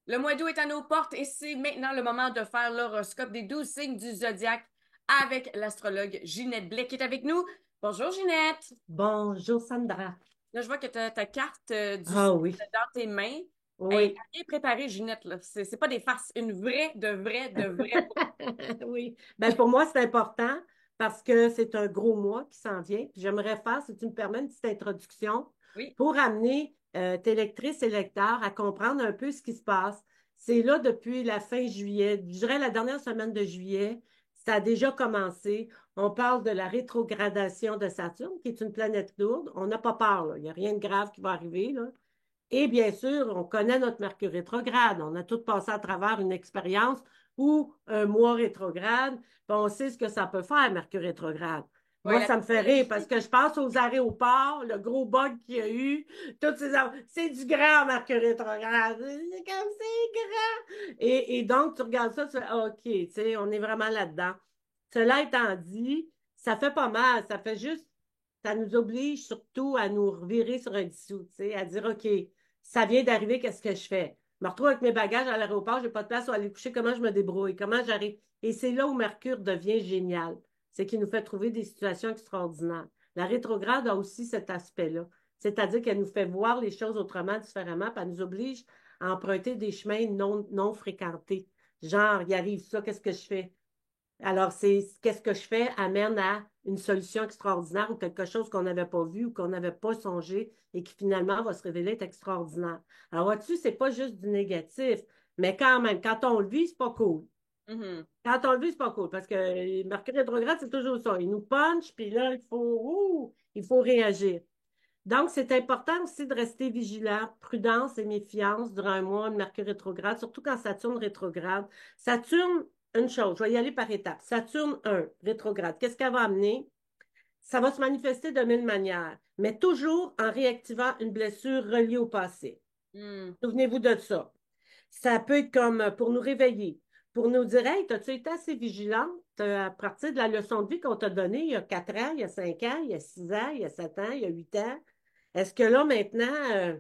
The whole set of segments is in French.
Le mois d'août est à nos portes et c'est maintenant le moment de faire l'horoscope des 12 signes du zodiaque avec l'astrologue Ginette Blais qui est avec nous. Bonjour Ginette. Bonjour Sandra. Là, je vois que tu as ta carte du Ah signe oui, dans tes mains. Hey, oui, bien préparée, Ginette, là. C'est pas des farces, une vraie, de vraie. oui. Ben, pour moi, c'est important parce que c'est un gros mois qui s'en vient. Puis j'aimerais faire, si tu me permets, une petite introduction Oui, pour amener tes lectrices et lecteurs à comprendre un peu ce qui se passe. C'est là depuis la fin juillet, je dirais la dernière semaine de juillet, ça a déjà commencé. On parle de la rétrogradation de Saturne, qui est une planète lourde. On n'a pas peur, là. Il n'y a rien de grave qui va arriver, là. Et bien sûr, on connaît notre Mercure rétrograde. On a tous passé à travers une expérience ou un mois rétrograde. Puis on sait ce que ça peut faire, Mercure rétrograde. ouais, Moi, la ça me fait rire parce technologie. que je pense aux aéroports, le gros bug qu'il y a eu, c'est du grand Mercure rétrograde. C'est comme c'est grand. Et donc, tu regardes ça, tu fais, ah, OK, tu sais, on est vraiment là-dedans. Cela étant dit, ça fait pas mal. Ça fait juste, ça nous oblige surtout à nous revirer sur un dissous, tu sais, à dire, OK, ça vient d'arriver, qu'est-ce que je fais? Je me retrouve avec mes bagages à l'aéroport, j'ai pas de place où aller coucher, comment je me débrouille, comment j'arrive. Et c'est là où Mercure devient génial. C'est qu'il nous fait trouver des situations extraordinaires. La rétrograde a aussi cet aspect-là. C'est-à-dire qu'elle nous fait voir les choses autrement, différemment, puis elle nous oblige à emprunter des chemins non fréquentés. Genre, il arrive ça, qu'est-ce que je fais? Alors, c'est qu'est-ce que je fais amène à une solution extraordinaire ou quelque chose qu'on n'avait pas vu ou qu'on n'avait pas songé et qui finalement va se révéler être extraordinaire. Alors, vois-tu, c'est pas juste du négatif, mais quand même, quand on le vit, c'est pas cool. Mhm. Quand on le vit, c'est pas cool parce que Mercure rétrograde, c'est toujours ça. Il nous punch, puis là, il faut réagir. Donc, c'est important aussi de rester vigilant, prudence et méfiance durant un mois de Mercure rétrograde, surtout quand Saturne rétrograde. Saturne, une chose, je vais y aller par étapes. Saturne 1, rétrograde, qu'est-ce qu'elle va amener? Ça va se manifester de mille manières, mais toujours en réactivant une blessure reliée au passé. Hmm. Souvenez-vous de ça. Ça peut être comme pour nous réveiller, pour nous dire, hey, as-tu été assez vigilante à partir de la leçon de vie qu'on t'a donnée il y a 4 ans, il y a 5 ans, il y a 6 ans, il y a 7 ans, il y a 8 ans? Est-ce que là, maintenant,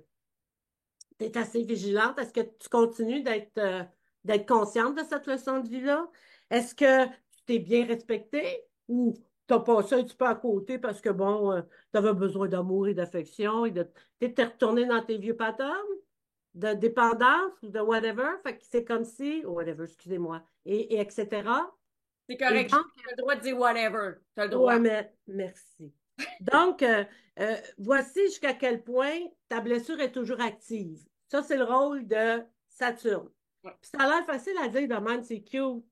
tu es assez vigilante? Est-ce que tu continues d'être consciente de cette leçon de vie-là? Est-ce que tu t'es bien respectée ou t'as passé un petit peu à côté parce que, bon, tu avais besoin d'amour et d'affection et de t'es retourné dans tes vieux patterns de dépendance ou de whatever? Fait que c'est comme si, whatever, excusez-moi, et etc. C'est Et correct, donc, tu as le droit de dire whatever. Tu as le droit. ouais, mais merci. Donc, voici jusqu'à quel point ta blessure est toujours active. Ça, c'est le rôle de Saturne. Ouais. Puis ça a l'air facile à dire de même, c'est cute.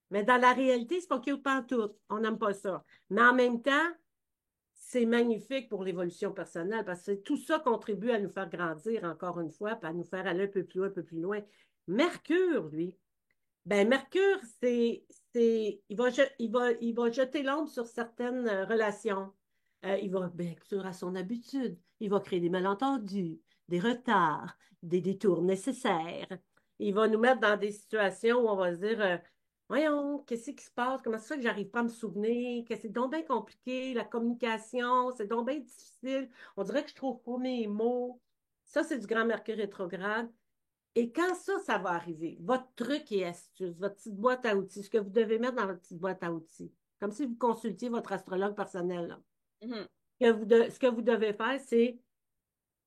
Mais dans la réalité, c'est pas cute tout. On n'aime pas ça. Mais en même temps, c'est magnifique pour l'évolution personnelle parce que tout ça contribue à nous faire grandir encore une fois, puis à nous faire aller un peu plus loin, un peu plus loin. Mercure, lui, ben, Mercure, il va jeter l'ombre sur certaines relations. Il va, bien sûr, à son habitude, il va créer des malentendus, des retards, des détours nécessaires. Il va nous mettre dans des situations où on va se dire, voyons, qu'est-ce qui se passe? Comment ça fait que j'arrive pas à me souvenir? Que c'est donc bien compliqué, la communication, c'est donc bien difficile. On dirait que je trouve pas mes mots. Ça, c'est du grand Mercure rétrograde. Et quand ça va arriver, votre truc et astuce, votre petite boîte à outils, ce que vous devez mettre dans votre petite boîte à outils, comme si vous consultiez votre astrologue personnel, là. Mhm. Ce que vous devez faire,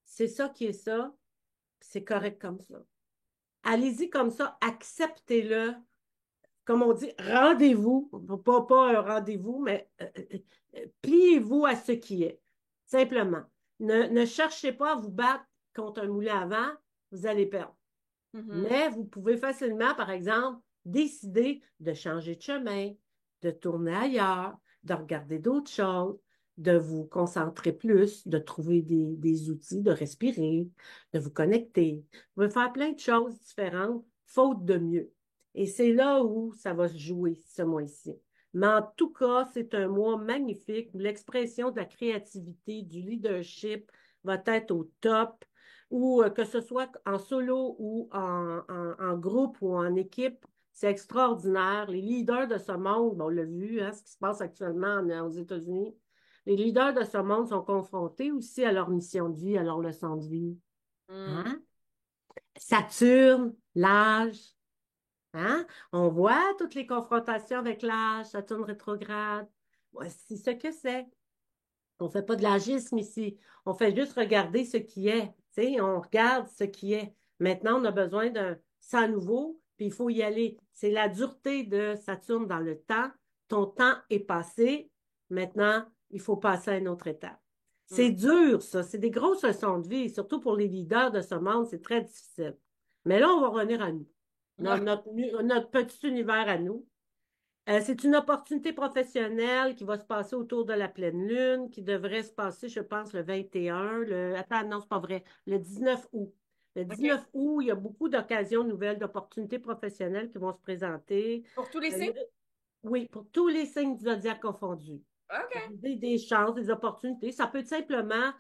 c'est ça qui est ça, c'est correct comme ça. Allez-y comme ça, acceptez-le. Comme on dit, rendez-vous, pas un rendez-vous, mais pliez-vous à ce qui est, simplement. Ne cherchez pas à vous battre contre un moulin à vent, vous allez perdre. Mhm. Mais vous pouvez facilement, par exemple, décider de changer de chemin, de tourner ailleurs, de regarder d'autres choses, de vous concentrer plus, de trouver des outils, de respirer, de vous connecter. Vous pouvez faire plein de choses différentes, faute de mieux. Et c'est là où ça va se jouer ce mois-ci. Mais en tout cas, c'est un mois magnifique où l'expression de la créativité, du leadership va être au top ou que ce soit en solo ou en groupe ou en équipe, c'est extraordinaire. Les leaders de ce monde, on l'a vu, hein, ce qui se passe actuellement aux États-Unis, les leaders de ce monde sont confrontés aussi à leur mission de vie, à leur leçon de vie. Mhm. Hein? Saturne, L'âge, hein? On voit toutes les confrontations avec l'âge, Saturne rétrograde. Voici ce que c'est. On ne fait pas de l'agisme ici. On fait juste regarder ce qui est. Tu sais, on regarde ce qui est. Maintenant, on a besoin d'un sang nouveau, puis il faut y aller. C'est la dureté de Saturne dans le temps. Ton temps est passé. Maintenant, il faut passer à une autre étape. C'est Hmm. dur, ça. C'est des grosses leçons de vie, surtout pour les leaders de ce monde. C'est très difficile. Mais là, on va revenir à nous. Notre petit univers à nous. C'est une opportunité professionnelle qui va se passer autour de la pleine lune, qui devrait se passer, je pense, le 21. Attends, non, c'est pas vrai. Le 19 août. Le OK. 19 août, il y a beaucoup d'occasions nouvelles, d'opportunités professionnelles qui vont se présenter. Pour tous les Euh, signes? oui, pour tous les signes du zodiaque confondus. OK. Des chances, des opportunités. Ça peut être simplement,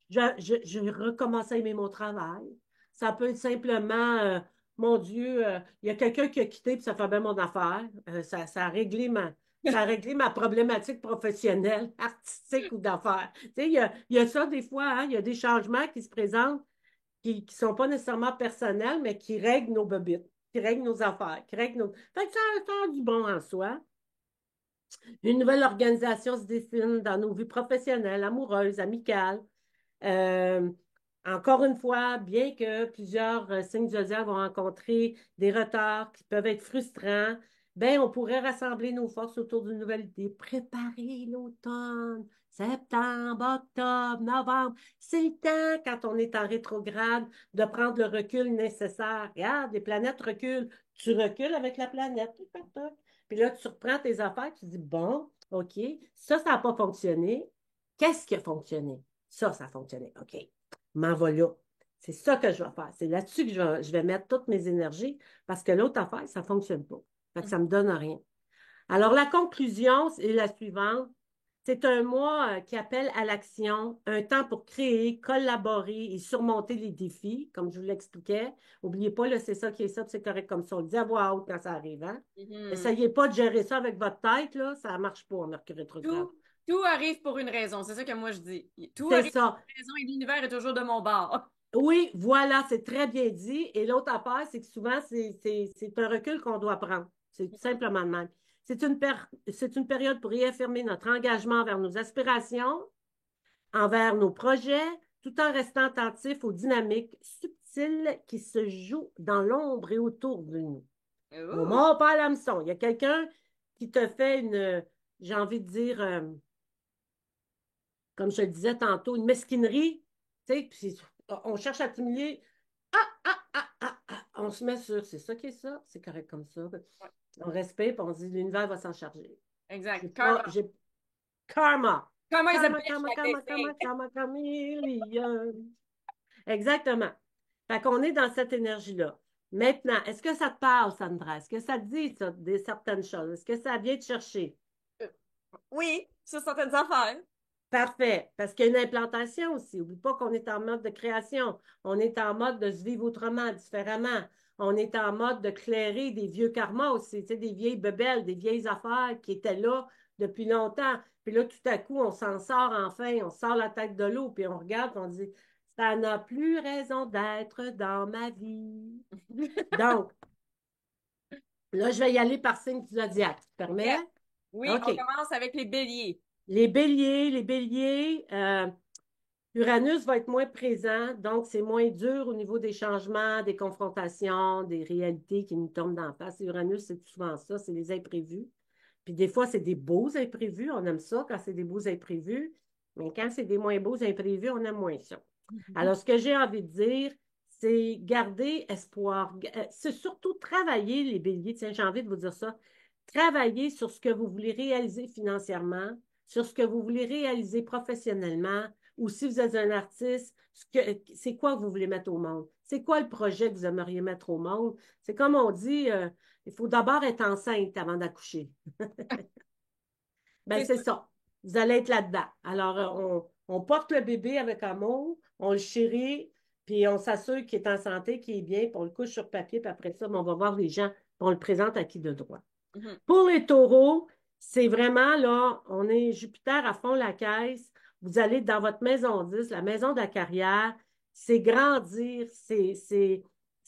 je recommence à aimer mon travail. Ça peut être simplement, mon Dieu, il y a quelqu'un qui a quitté puis ça fait bien mon affaire. Ça a réglé ma problématique professionnelle, artistique ou d'affaires. Tu sais, il y a ça des fois, hein, il y a des changements qui se présentent qui ne sont pas nécessairement personnels, mais qui règlent nos bobites, qui règlent nos affaires, qui règlent nos. Fait que ça a du bon en soi. Une nouvelle organisation se dessine dans nos vies professionnelles, amoureuses, amicales. Euh, Encore une fois, bien que plusieurs signes zodiaques vont rencontrer des retards qui peuvent être frustrants, ben, on pourrait rassembler nos forces autour d'une nouvelle idée. Préparer l'automne, septembre, octobre, novembre. C'est le temps, quand on est en rétrograde, de prendre le recul nécessaire. Regarde, les planètes reculent. Tu recules avec la planète. Toc, toc, toc. Puis là, tu reprends tes affaires, tu dis, bon, OK, ça n'a pas fonctionné. Qu'est-ce qui a fonctionné? Ça a fonctionné. OK, m'en va là. C'est ça que je vais faire. C'est là-dessus que je vais mettre toutes mes énergies parce que l'autre affaire, ça ne fonctionne pas. Fait que ça ne me donne rien. Alors, la conclusion est la suivante. C'est un mois qui appelle à l'action, un temps pour créer, collaborer et surmonter les défis, comme je vous l'expliquais. N'oubliez pas, là, c'est ça qui est ça, puis c'est correct comme ça. On le dit à voix haute quand ça arrive, hein? Mhm. Essayez pas de gérer ça avec votre tête, là, ça ne marche pas, Mercure rétrograde. Tout, tout arrive pour une raison. C'est ça que moi je dis. Tout C'est arrive ça. pour une raison et l'univers est toujours de mon bord. Oui, voilà, c'est très bien dit. Et l'autre affaire, c'est que souvent, c'est un recul qu'on doit prendre. C'est tout simplement le même. C'est une période pour réaffirmer notre engagement envers nos aspirations, envers nos projets, tout en restant attentif aux dynamiques subtiles qui se jouent dans l'ombre et autour de nous. On Ouh. mord pas à l'hameçon. Il y a quelqu'un qui te fait j'ai envie de dire, comme je le disais tantôt, une mesquinerie, tu sais, puis on cherche à t'humilier. On se met sur, c'est ça qui est ça, c'est correct comme ça. Ouais, On respire, puis on se dit, l'univers va s'en charger. J'ai exact. pas, Karma. j'ai karma. Karma is a Karma, bitch, karma, like they karma, karma, say. karma, chameleon. Exactement. Fait qu'on est dans cette énergie-là. Maintenant, est-ce que ça te parle, Sandra? Est-ce que ça te dit ça, certaines choses? Est-ce que ça vient te chercher? Euh, Oui, sur certaines affaires. Parfait, parce qu'il y a une implantation aussi. N'oublie pas qu'on est en mode de création. On est en mode de se vivre autrement, différemment. On est en mode de clairer des vieux karmas aussi, tu sais, des vieilles bebelles, des vieilles affaires qui étaient là depuis longtemps. Puis là, tout à coup, on s'en sort enfin, on sort la tête de l'eau, puis on regarde, puis on dit, ça n'a plus raison d'être dans ma vie. Donc, là, je vais y aller par signe du zodiaque. Tu te permets? Yes. Oui, OK. on commence avec les béliers. Les béliers, Uranus va être moins présent, donc c'est moins dur au niveau des changements, des confrontations, des réalités qui nous tombent d'en face. Uranus, c'est souvent ça, c'est les imprévus. Puis des fois, c'est des beaux imprévus. On aime ça quand c'est des beaux imprévus. Mais quand c'est des moins beaux imprévus, on aime moins ça. Alors, ce que j'ai envie de dire, c'est garder espoir. C'est surtout travailler les béliers. Tiens, j'ai envie de vous dire ça. Travailler sur ce que vous voulez réaliser financièrement, sur ce que vous voulez réaliser professionnellement, ou si vous êtes un artiste, c'est quoi que vous voulez mettre au monde? C'est quoi le projet que vous aimeriez mettre au monde? C'est comme on dit, il faut d'abord être enceinte avant d'accoucher. Ben, C'est c'est ça. ça. Vous allez être là-dedans. Alors, on porte le bébé avec amour, on le chérit, puis on s'assure qu'il est en santé, qu'il est bien, puis on le couche sur papier, puis après ça, ben, on va voir les gens, puis on le présente à qui de droit. Mhm. Pour les taureaux, c'est vraiment là, on est Jupiter à fond la caisse. Vous allez dans votre maison 10, la maison de la carrière, c'est grandir,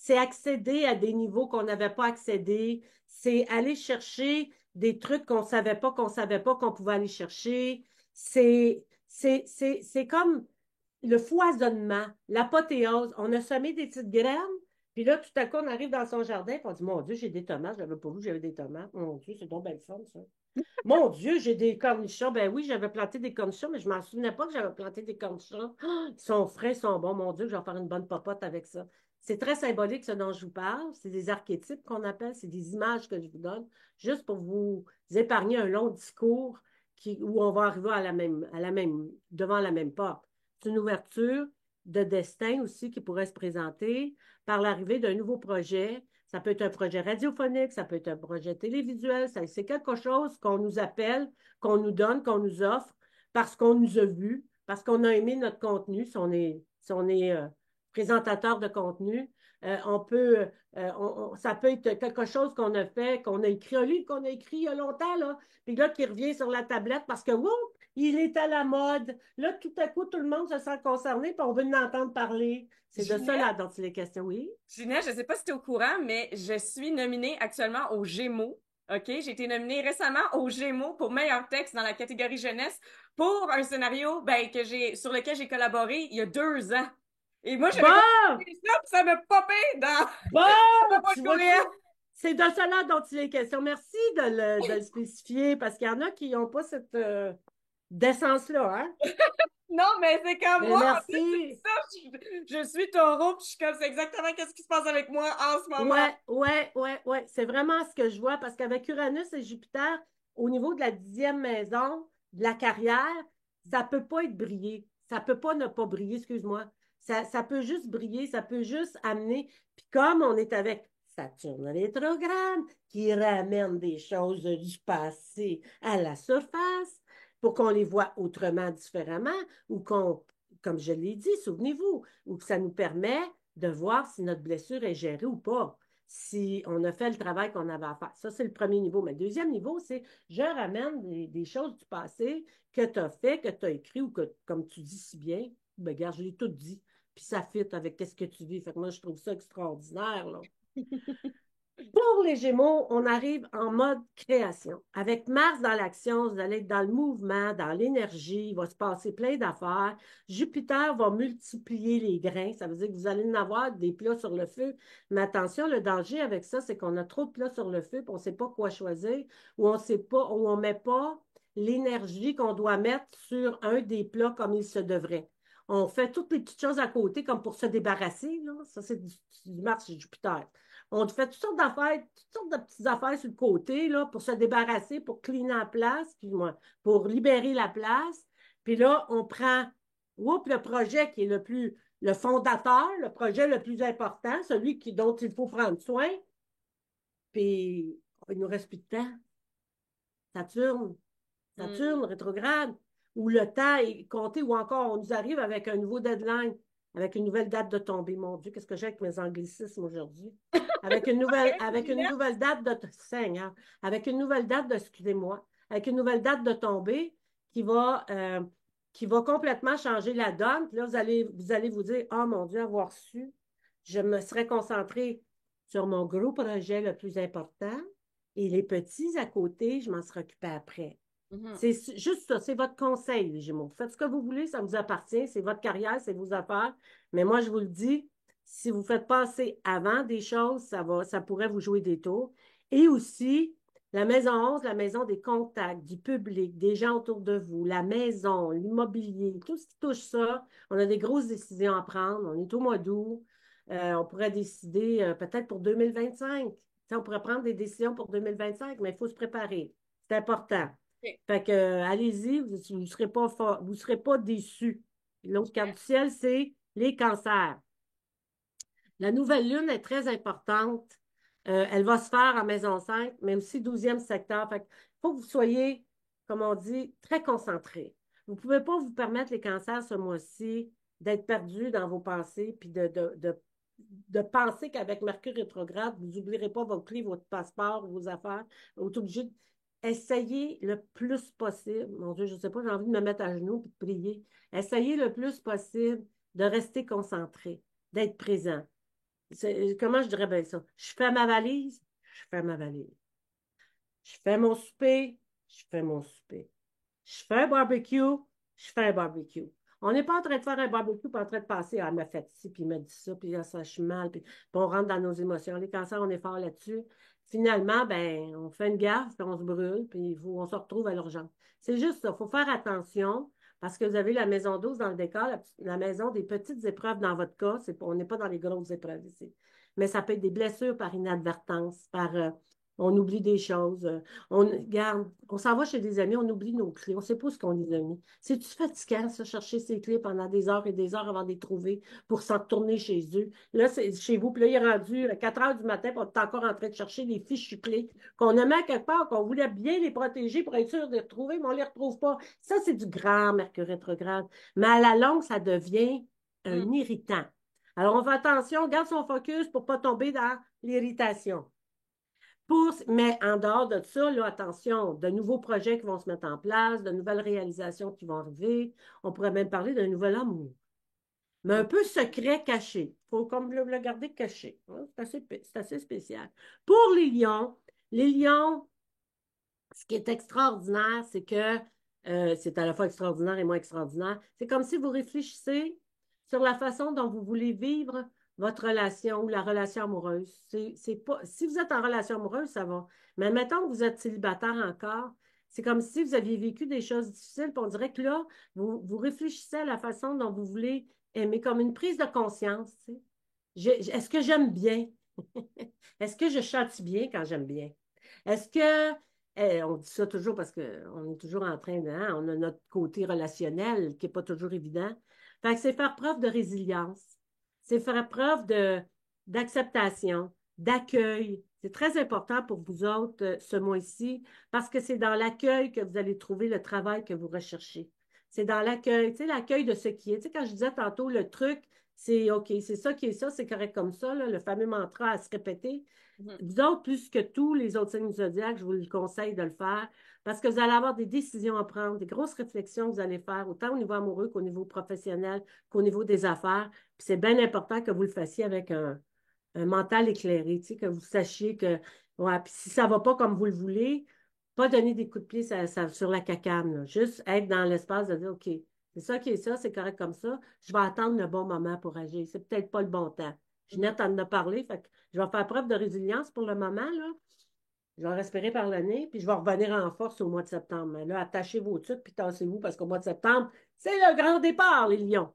c'est accéder à des niveaux qu'on n'avait pas accédé, c'est aller chercher des trucs qu'on savait pas qu'on pouvait aller chercher. C'est comme le foisonnement, l'apothéose. On a semé des petites graines, puis là, tout à coup, on arrive dans son jardin, puis on dit, mon Dieu, j'ai des tomates, j'avais pas vu que j'avais des tomates. Mon Dieu, c'est donc belle fun, ça. Mon Dieu, j'ai des cornichons. Ben oui, j'avais planté des cornichons, mais je ne m'en souvenais pas que j'avais planté des cornichons. Ah, ils sont frais, ils sont bons. Mon Dieu, je vais faire une bonne popote avec ça. C'est très symbolique, ce dont je vous parle. C'est des archétypes qu'on appelle, c'est des images que je vous donne, juste pour vous épargner un long discours où on va arriver devant la même porte. C'est une ouverture de destin aussi qui pourrait se présenter par l'arrivée d'un nouveau projet. Ça peut être un projet radiophonique, ça peut être un projet télévisuel, c'est quelque chose qu'on nous appelle, qu'on nous donne, qu'on nous offre parce qu'on nous a vus, parce qu'on a aimé notre contenu, si on est présentateur de contenu. Ça peut être quelque chose qu'on a fait, qu'on a écrit, un livre qu'on a écrit il y a longtemps, là, puis là, qui revient sur la tablette parce que, wow, il est à la mode. Là, tout à coup, tout le monde se sent concerné, puis on veut l'entendre parler. C'est de ça Ginette, là dont il est question, oui. Ginette, je ne sais pas si tu es au courant, mais je suis nominée actuellement aux Gémeaux. OK? J'ai été nominée récemment aux Gémeaux pour meilleur texte dans la catégorie jeunesse pour un scénario sur lequel j'ai collaboré il y a 2 ans. Et moi, j'avais pas Bon! fait ça, puis ça m'a popé Bon! dans ma boîte Tu vois-tu? courriel. C'est de cela dont il est question. Merci de le spécifier parce qu'il y en a qui n'ont pas cette décence-là, hein? Non, mais c'est comme Mais moi, en plus, c'est merci. ça. Je suis taureau, puis je suis comme, c'est exactement qu'est-ce qui se passe avec moi en ce moment. Ouais, ouais, ouais, ouais. C'est vraiment ce que je vois parce qu'avec Uranus et Jupiter, au niveau de la 10e maison, de la carrière, ça ne peut pas être brillé. Ça ne peut pas ne pas briller, excuse-moi. Ça peut juste briller, ça peut juste amener. Puis comme on est avec Saturne rétrograde, qui ramène des choses du passé à la surface pour qu'on les voit autrement, différemment, ou comme je l'ai dit, souvenez-vous, ou que ça nous permet de voir si notre blessure est gérée ou pas, si on a fait le travail qu'on avait à faire. Ça, c'est le premier niveau. Mais le deuxième niveau, c'est je ramène des choses du passé que tu as fait, que tu as écrit ou que, comme tu dis si bien, ben, regarde, je l'ai tout dit. Puis ça fit avec ce que tu vis. Fait que moi, je trouve ça extraordinaire, là. Pour les Gémeaux, on arrive en mode création. Avec Mars dans l'action, vous allez être dans le mouvement, dans l'énergie, il va se passer plein d'affaires. Jupiter va multiplier les grains, ça veut dire que vous allez en avoir des plats sur le feu. Mais attention, le danger avec ça, c'est qu'on a trop de plats sur le feu, puis on ne sait pas quoi choisir, ou on sait pas, ou on ne met pas l'énergie qu'on doit mettre sur un des plats comme il se devrait. On fait toutes les petites choses à côté comme pour se débarrasser, là. Ça, c'est du Mars et Jupiter. On fait toutes sortes d'affaires, toutes sortes de petites affaires sur le côté, là, pour se débarrasser, pour cleaner la place, excuse-moi, pour libérer la place. Puis là, on prend, oups, le projet qui est le fondateur, le projet le plus important, dont il faut prendre soin. Puis, il nous reste plus de temps. Saturne, Hmm. Saturne, rétrograde, où le temps est compté, ou encore on nous arrive avec un nouveau deadline, avec une nouvelle date de tombée. Mon Dieu, qu'est-ce que j'ai avec mes anglicismes aujourd'hui? Avec une Ginette, nouvelle date de Seigneur, avec une nouvelle date de, excusez-moi, avec une nouvelle date de tombée qui va, euh, qui va complètement changer la donne. Puis là, vous allez vous dire, oh mon Dieu, avoir su, je me serais concentrée sur mon gros projet le plus important et les petits à côté, je m'en serais occupée après. mhm. C'est juste ça, c'est votre conseil, les Gémeaux. Faites ce que vous voulez, ça vous appartient, c'est votre carrière, c'est vos affaires. Mais moi, je vous le dis, si vous faites passer avant des choses, ça pourrait vous jouer des tours. Et aussi, la maison 11, la maison des contacts, du public, des gens autour de vous, la maison, l'immobilier, tout ce qui touche ça, on a des grosses décisions à prendre. On est au mois d'août. On pourrait décider peut-être pour 2025. On pourrait prendre des décisions pour 2025, mais il faut se préparer. C'est important. OK. Fait que, allez-y, vous ne serez pas, vous serez pas déçus. L'autre carte du ciel, c'est les cancers. La nouvelle lune est très importante. Elle va se faire en maison 5, mais aussi 12e secteur. Fait qu'il faut que vous soyez, comme on dit, très concentrés. Vous ne pouvez pas vous permettre, les cancers, ce mois-ci, d'être perdus dans vos pensées, puis de penser qu'avec Mercure rétrograde, vous n'oublierez pas vos clés, votre passeport, vos affaires. Vous êtes obligé d'essayer le plus possible. Mon Dieu, je ne sais pas, j'ai envie de me mettre à genoux et de prier. Essayez le plus possible de rester concentré, d'être présent. comment je dirais bien ça? Je fais ma valise, je fais ma valise. Je fais mon souper, je fais mon souper. Je fais un barbecue, je fais un barbecue. On n'est pas en train de faire un barbecue, pas en train de passer, ah, elle m'a fait ci, puis il m'a dit ça, puis là, ça, je suis mal, puis on rentre dans nos émotions. Les cancers, on est fort là-dessus. Finalement, ben, on fait une gaffe, puis on se brûle, puis on se retrouve à l'urgence. C'est juste ça. Il faut faire attention parce que vous avez la maison 12 dans le décor, la maison des petites épreuves dans votre cas. On n'est pas dans les grosses épreuves ici. Mais ça peut être des blessures par inadvertance, on oublie des choses. On garde, on s'en va chez des amis, on oublie nos clés, on ne sait pas ce qu'on les a mis. C'est-tu fatigant, ça, chercher ses clés pendant des heures et des heures avant de les trouver pour s'en retourner chez eux? Là, c'est chez vous, puis là, il est rendu 4 heures du matin, puis on est encore en train de chercher les fichues clés qu'on a mis à quelque part, qu'on voulait bien les protéger pour être sûr de les retrouver, mais on ne les retrouve pas. Ça, c'est du grand Mercure rétrograde. Mais à la longue, ça devient un Mm. irritant. Alors, on fait attention, garde son focus pour ne pas tomber dans l'irritation. Mais en dehors de ça, là, attention, de nouveaux projets qui vont se mettre en place, de nouvelles réalisations qui vont arriver. On pourrait même parler d'un nouvel amour, mais un peu secret, caché. Il faut comme le garder caché. Hein. C'est assez spécial. Pour les lions, ce qui est extraordinaire, c'est que c'est à la fois extraordinaire et moins extraordinaire. C'est comme si vous réfléchissez sur la façon dont vous voulez vivre votre relation ou la relation amoureuse. C'est pas, si vous êtes en relation amoureuse, ça va. Mais mettons que vous êtes célibataire encore, c'est comme si vous aviez vécu des choses difficiles, puis on dirait que là, vous réfléchissez à la façon dont vous voulez aimer, comme une prise de conscience. Tu sais. Est-ce que j'aime bien? Est-ce que je chante bien quand j'aime bien? Est-ce que on dit ça toujours parce qu'on est toujours en train de, hein, on a notre côté relationnel qui n'est pas toujours évident. Fait que c'est faire preuve de résilience. C'est faire preuve d'acceptation, d'accueil. C'est très important pour vous autres ce mois-ci parce que c'est dans l'accueil que vous allez trouver le travail que vous recherchez. C'est dans l'accueil, tu sais, l'accueil de ce qui est. Tu sais, quand je disais tantôt, le truc, c'est OK, c'est ça qui est ça, c'est correct comme ça, là, le fameux mantra à se répéter. Mhm. Vous autres, plus que tous les autres signes du zodiaque, je vous le conseille de le faire parce que vous allez avoir des décisions à prendre, des grosses réflexions que vous allez faire, autant au niveau amoureux qu'au niveau professionnel, qu'au niveau des affaires. Puis c'est bien important que vous le fassiez avec un mental éclairé, tu sais, que vous sachiez que, ouais, puis si ça ne va pas comme vous le voulez, pas donner des coups de pied sur la cacane, là. Juste être dans l'espace de dire, OK, c'est ça qui est ça, c'est correct comme ça, je vais attendre le bon moment pour agir. C'est peut-être pas le bon temps. Mhm. Ginette en a parlé, fait que je vais faire preuve de résilience pour le moment, là. Je vais respirer par le nez, puis je vais revenir en force au mois de septembre. Mais là, attachez vos trucs, puis tassez-vous, parce qu'au mois de septembre, c'est le grand départ, les lions.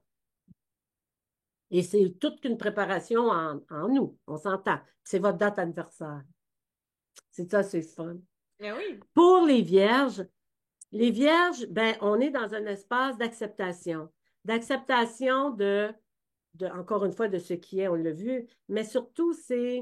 Et c'est toute une préparation en nous, on s'entend. C'est votre date anniversaire. C'est ça, c'est fun. Mais oui. Pour les vierges, ben, on est dans un espace d'acceptation. D'acceptation encore une fois, de ce qui est, on l'a vu, mais surtout, c'est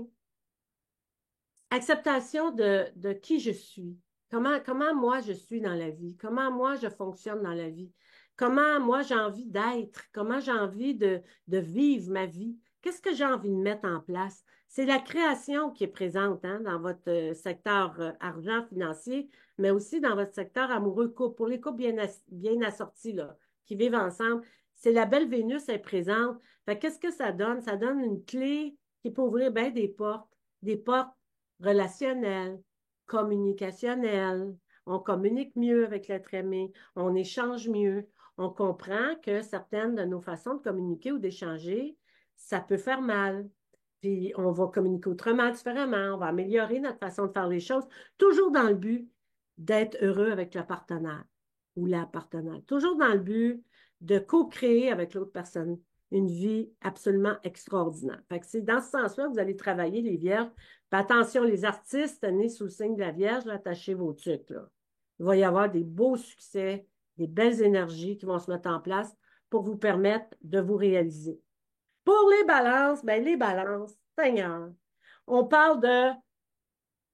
acceptation de qui je suis. Comment moi je suis dans la vie? Comment moi je fonctionne dans la vie? Comment moi j'ai envie d'être? Comment j'ai envie de vivre ma vie? Qu'est-ce que j'ai envie de mettre en place? C'est la création qui est présente hein, dans votre secteur argent financier, mais aussi dans votre secteur amoureux couple. Pour les couples bien assortis, là, qui vivent ensemble, c'est la belle Vénus est présente. Fait, qu'est-ce que ça donne? Ça donne une clé qui peut ouvrir bien des portes relationnel, communicationnel. On communique mieux avec l'être aimé, on échange mieux. On comprend que certaines de nos façons de communiquer ou d'échanger, ça peut faire mal. Puis on va communiquer autrement, différemment. On va améliorer notre façon de faire les choses, toujours dans le but d'être heureux avec le partenaire ou la partenaire. Toujours dans le but de co-créer avec l'autre personne une vie absolument extraordinaire. Fait que c'est dans ce sens-là que vous allez travailler les vierges. Puis attention, les artistes nés sous le signe de la Vierge, là, attachez vos trucs. Là. Il va y avoir des beaux succès, des belles énergies qui vont se mettre en place pour vous permettre de vous réaliser. Pour les balances, ben les balances, Seigneur, on parle de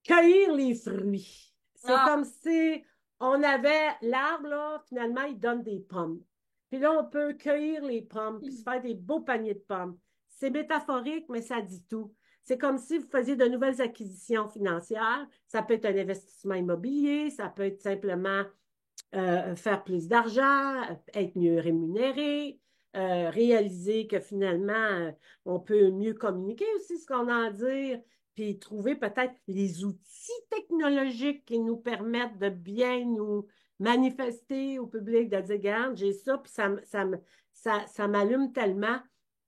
cueillir les fruits. C'est Ah, comme si on avait l'arbre, là, finalement, il donne des pommes. Puis là, on peut cueillir les pommes, puis se faire des beaux paniers de pommes. C'est métaphorique, mais ça dit tout. C'est comme si vous faisiez de nouvelles acquisitions financières. Ça peut être un investissement immobilier, ça peut être simplement faire plus d'argent, être mieux rémunéré, réaliser que finalement, on peut mieux communiquer aussi ce qu'on a à dire, puis trouver peut-être les outils technologiques qui nous permettent de bien nous manifester au public, de dire, regarde, j'ai ça, puis ça m'allume tellement.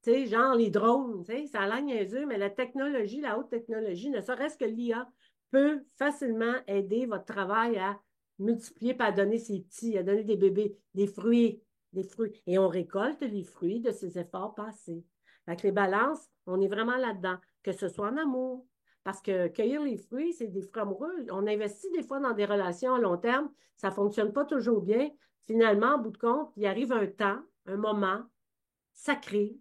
Tu sais, genre les drones, tu sais, ça a l'air niaiseux, mais la technologie, la haute technologie, ne serait-ce que l'IA, peut facilement aider votre travail à multiplier, puis à donner ses petits, à donner des bébés, des fruits, des fruits. Et on récolte les fruits de ces efforts passés. Avec les balances, on est vraiment là-dedans, que ce soit en amour. Parce que cueillir les fruits, c'est des fruits amoureux. On investit des fois dans des relations à long terme, ça ne fonctionne pas toujours bien. Finalement, au bout de compte, il arrive un temps, un moment sacré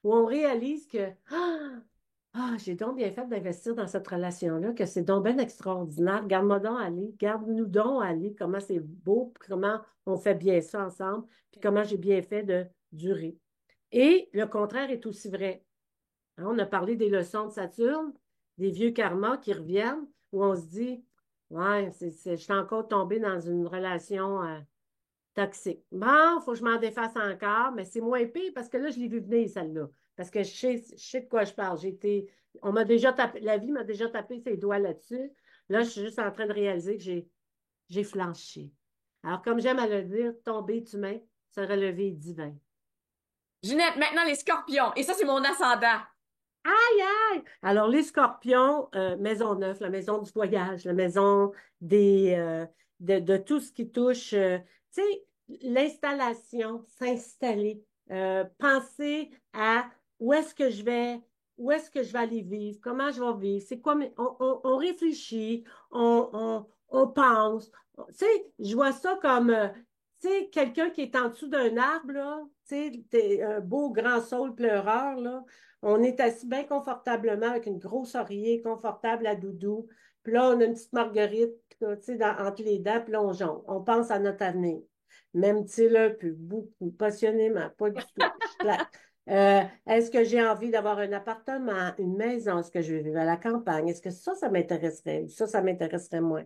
où on réalise que j'ai donc bien fait d'investir dans cette relation-là, que c'est donc bien extraordinaire. Garde-moi donc aller, garde-nous donc aller, comment c'est beau, puis comment on fait bien ça ensemble, puis comment j'ai bien fait de durer. Et le contraire est aussi vrai. Hein, on a parlé des leçons de Saturne, des vieux karmas qui reviennent, où on se dit, ouais, je suis encore tombée dans une relation toxique. Bon, il faut que je m'en défasse encore, mais c'est moins pire parce que là, je l'ai vu venir, celle-là. Parce que je sais de quoi je parle. On m'a déjà tapé, la vie m'a déjà tapé ses doigts là-dessus. Là, je suis juste en train de réaliser que j'ai flanché. Alors, comme j'aime à le dire, tomber est humain, se relever est divin. Ginette, maintenant les scorpions. Et ça, c'est mon ascendant. Aïe, aïe! Alors, les scorpions, maison neuve, la maison du voyage, la maison de tout ce qui touche, tu sais, l'installation, s'installer, penser à où est-ce que je vais, où est-ce que je vais aller vivre, comment je vais vivre, c'est quoi, on réfléchit, on pense. Tu sais, je vois ça comme, tu sais, quelqu'un qui est en dessous d'un arbre, là, tu sais, un beau grand saule pleureur, là. On est assis bien confortablement avec une grosse oreiller confortable à doudou. Puis là, on a une petite marguerite, là, tu sais, entre les dents, puis là, on jongle. On pense à notre avenir. Même, tu sais, là, plus beaucoup, passionnément, pas du tout. Je claque. Est-ce que j'ai envie d'avoir un appartement, une maison? Est-ce que je veux vivre à la campagne? Est-ce que ça m'intéresserait? Ça m'intéresserait moins.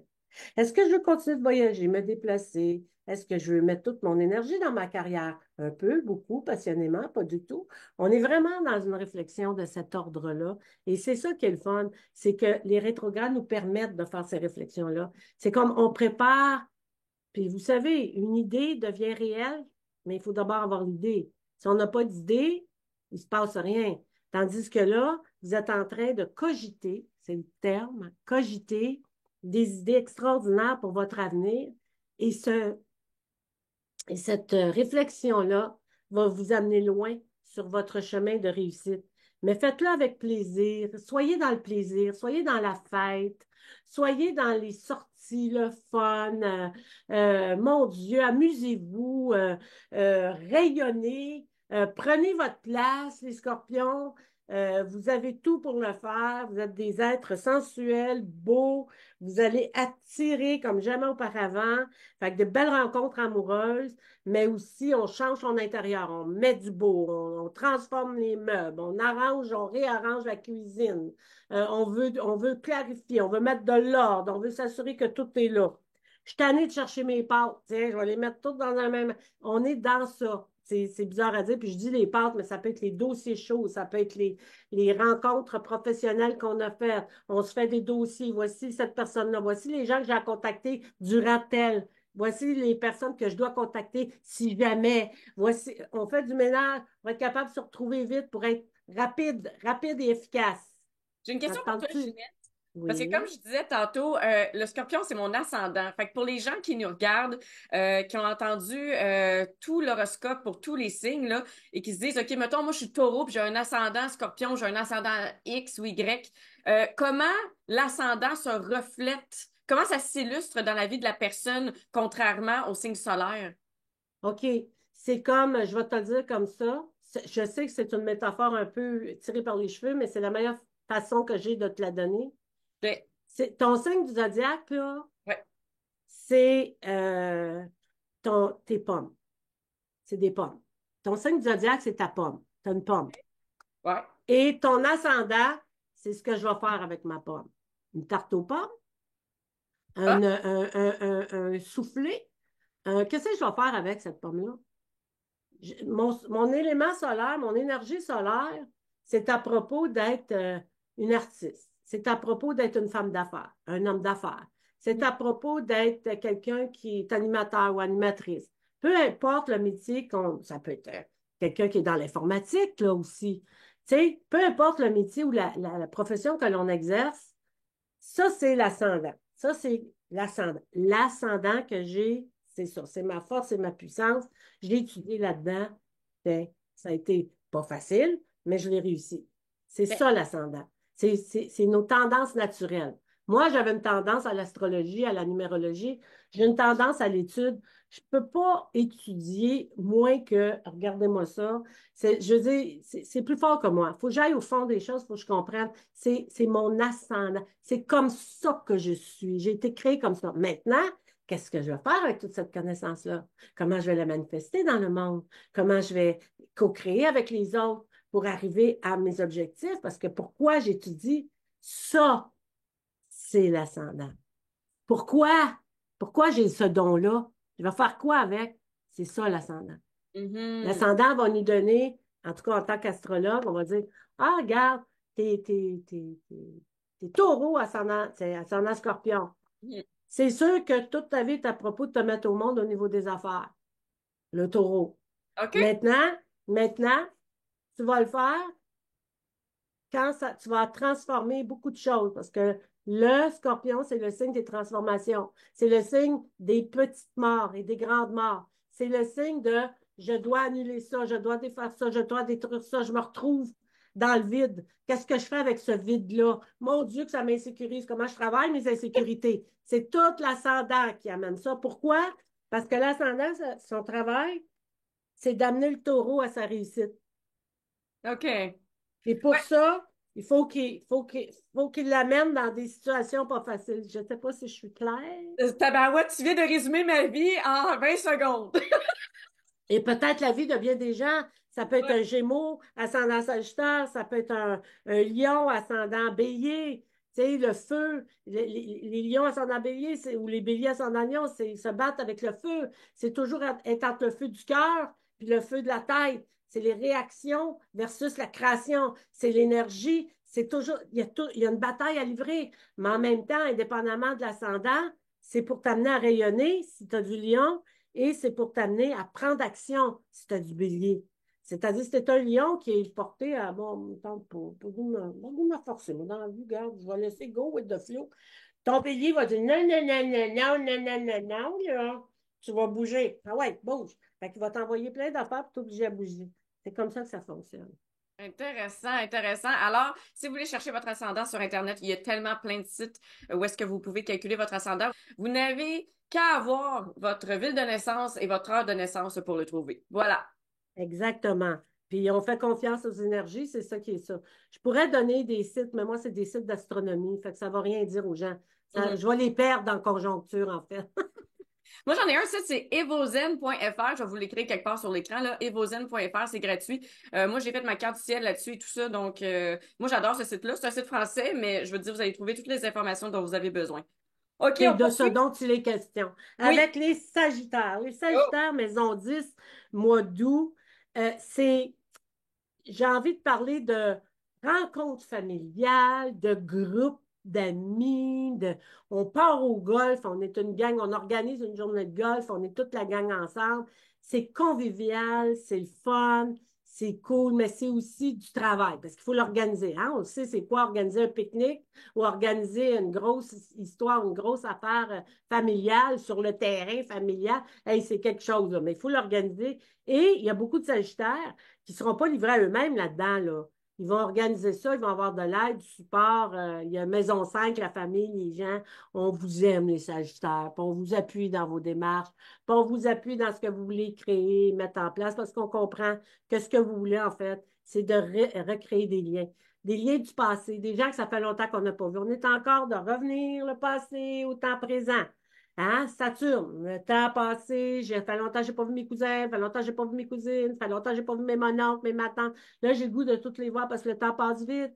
Est-ce que je veux continuer de voyager, me déplacer? Est-ce que je veux mettre toute mon énergie dans ma carrière? Un peu, beaucoup, passionnément, pas du tout. On est vraiment dans une réflexion de cet ordre-là. Et c'est ça qui est le fun, c'est que les rétrogrades nous permettent de faire ces réflexions-là. C'est comme on prépare, puis vous savez, une idée devient réelle, mais il faut d'abord avoir l'idée. Si on n'a pas d'idée, il ne se passe rien. Tandis que là, vous êtes en train de cogiter, c'est le terme, cogiter des idées extraordinaires pour votre avenir. Et, et cette réflexion-là va vous amener loin sur votre chemin de réussite. Mais faites-le avec plaisir. Soyez dans le plaisir, soyez dans la fête, soyez dans les sorties, le fun. Mon Dieu, amusez-vous, rayonnez, prenez votre place, les scorpions. Vous avez tout pour le faire. Vous êtes des êtres sensuels, beaux. Vous allez attirer comme jamais auparavant. Fait que de belles rencontres amoureuses, mais aussi on change son intérieur, on met du beau, on transforme les meubles, on arrange, on réarrange la cuisine. On veut clarifier, on veut mettre de l'ordre, on veut s'assurer que tout est là. Je suis tannée de chercher mes pâtes. Tiens, je vais les mettre toutes dans un même. On est dans ça. C'est bizarre à dire, puis je dis les pâtes, mais ça peut être les dossiers chauds, ça peut être les rencontres professionnelles qu'on a faites. On se fait des dossiers. Voici cette personne-là. Voici les gens que j'ai contactés durant tel. Voici les personnes que je dois contacter si jamais. Voici, on fait du ménage pour être capable de se retrouver vite, pour être rapide, rapide et efficace. J'ai une Ça question te pour toi, tente-tu? Ginette. Parce que comme Oui. je disais tantôt, le scorpion, c'est mon ascendant. Fait que pour les gens qui nous regardent, qui ont entendu tout l'horoscope pour tous les signes, là, et qui se disent, OK, mettons, moi, je suis taureau, puis j'ai un ascendant scorpion, j'ai un ascendant X ou Y, comment l'ascendant se reflète, comment ça s'illustre dans la vie de la personne, contrairement au signe solaire? OK. C'est comme, je vais te le dire comme ça. Je sais que c'est une métaphore un peu tirée par les cheveux, mais c'est la meilleure façon que j'ai de te la donner. Ouais. C'est ton signe du zodiaque, là, Ouais. c'est tes pommes. C'est des pommes. Ton signe du zodiaque, c'est ta pomme. Tu as une pomme. Ouais. Et ton ascendant, c'est ce que je vais faire avec ma pomme. Une tarte aux pommes, Ah, un soufflé. Qu'est-ce que je vais faire avec cette pomme-là? mon élément solaire, mon énergie solaire, c'est à propos d'être une artiste. C'est à propos d'être une femme d'affaires, un homme d'affaires. C'est à propos d'être quelqu'un qui est animateur ou animatrice. Peu importe le métier ça peut être quelqu'un qui est dans l'informatique, là aussi. Tu sais, peu importe le métier ou la profession que l'on exerce, ça, c'est l'ascendant. Ça, c'est l'ascendant. L'ascendant que j'ai, c'est ça. C'est ma force et ma puissance. Je l'ai étudié là-dedans. Ben, ça a été pas facile, mais je l'ai réussi. C'est Ben, ça, l'ascendant. C'est nos tendances naturelles. Moi, j'avais une tendance à l'astrologie, à la numérologie. J'ai une tendance à l'étude. Je ne peux pas étudier moins que, regardez-moi ça, je veux dire, c'est plus fort que moi. Il faut que j'aille au fond des choses, il faut que je comprenne. C'est mon ascendant. C'est comme ça que je suis. J'ai été créée comme ça. Maintenant, qu'est-ce que je vais faire avec toute cette connaissance-là? Comment je vais la manifester dans le monde? Comment je vais co-créer avec les autres pour arriver à mes objectifs? Parce que pourquoi j'étudie ça, c'est l'ascendant. Pourquoi? Pourquoi j'ai ce don-là? Je vais faire quoi avec? C'est ça l'ascendant. mhm. L'ascendant va nous donner, en tout cas en tant qu'astrologue, on va dire, ah, regarde, t'es taureau ascendant, c'est ascendant scorpion. C'est sûr que toute ta vie est à propos de te mettre au monde au niveau des affaires, le taureau. OK? Maintenant, maintenant, tu vas le faire quand tu vas transformer beaucoup de choses parce que le scorpion, c'est le signe des transformations. C'est le signe des petites morts et des grandes morts. C'est le signe de je dois annuler ça, je dois défaire ça, je dois détruire ça, je me retrouve dans le vide. Qu'est-ce que je fais avec ce vide-là? Mon Dieu, que ça m'insécurise. Comment je travaille mes insécurités? C'est tout l'ascendant qui amène ça. Pourquoi? Parce que l'ascendant, son travail, c'est d'amener le taureau à sa réussite. OK. Ouais. Et pour ça, il faut qu'il l'amène dans des situations pas faciles. Je ne sais pas si je suis claire. Tabarouette, tu viens de résumer ma vie en 20 secondes. Et peut-être la vie de bien des gens. Ça peut être Ouais. un Gémeaux ascendant Sagittaire, ça peut être un Lion ascendant Bélier. Tu sais, le feu, les lions ascendant Bélier ou les béliers ascendant Lion, ils se battent avec le feu. C'est toujours être entre le feu du cœur puis le feu de la tête. C'est les réactions versus la création. C'est l'énergie. C'est toujours, il y a une bataille à livrer. Mais en même temps, indépendamment de l'ascendant, c'est pour t'amener à rayonner si tu as du lion et c'est pour t'amener à prendre action si tu as du bélier. C'est-à-dire, si tu un lion qui est porté à, bon, pour me forcer. Moi, dans la vie, regarde, je vais laisser go with the flow. Ton bélier va dire non, non, non, non, non, non, non, non, non, là. Tu vas bouger. Ah ouais, bouge. Fait qu'il va t'envoyer plein d'affaires pour t'obliger à bouger. C'est comme ça que ça fonctionne. Intéressant, intéressant. Alors, si vous voulez chercher votre ascendant sur Internet, il y a tellement plein de sites où est-ce que vous pouvez calculer votre ascendant. Vous n'avez qu'à avoir votre ville de naissance et votre heure de naissance pour le trouver. Voilà. Exactement. Puis on fait confiance aux énergies, c'est ça qui est ça. Je pourrais donner des sites, mais moi, c'est des sites d'astronomie, fait que ça ne va rien dire aux gens. Mhm. Je vais les perdre dans conjoncture, en fait. Moi, j'en ai un site, c'est evozen.fr. Je vais vous l'écrire quelque part sur l'écran, là. Evozen.fr, c'est gratuit. Moi, j'ai fait ma carte du ciel là-dessus et tout ça. Donc, moi, j'adore ce site-là. C'est un site français, mais je veux dire, vous allez trouver toutes les informations dont vous avez besoin. OK, C'est on de ce poursuit? dont il est question. Oui. Avec les Sagittaires. Les Oh. Sagittaires, maison 10, mois d'août, c'est j'ai envie de parler de rencontres familiales, de groupes d'amis, on part au golf, on est une gang, on organise une journée de golf, on est toute la gang ensemble. C'est convivial, c'est le fun, c'est cool, mais c'est aussi du travail parce qu'il faut l'organiser. Hein? On sait c'est quoi organiser un pique-nique ou organiser une grosse histoire, une grosse affaire familiale sur le terrain familial. Hey, c'est quelque chose, là, mais il faut l'organiser. Et il y a beaucoup de Sagittaires qui ne seront pas livrés à eux-mêmes là-dedans, là. Ils vont organiser ça, ils vont avoir de l'aide, du support. Il y a Maison 5, la famille, les gens. On vous aime, les Sagittaires. Puis on vous appuie dans vos démarches. Puis on vous appuie dans ce que vous voulez créer, mettre en place, parce qu'on comprend que ce que vous voulez, en fait, c'est de recréer des liens. Des liens du passé, des gens que ça fait longtemps qu'on n'a pas vu. On est encore de revenir le passé au temps présent. Hein? Saturne, le temps passé, j'ai fait longtemps que j'ai pas vu mes cousins, fait longtemps que j'ai pas vu mes cousines, fait longtemps que j'ai pas vu mes mononcles, mes matantes. Là, j'ai le goût de toutes les voir parce que le temps passe vite.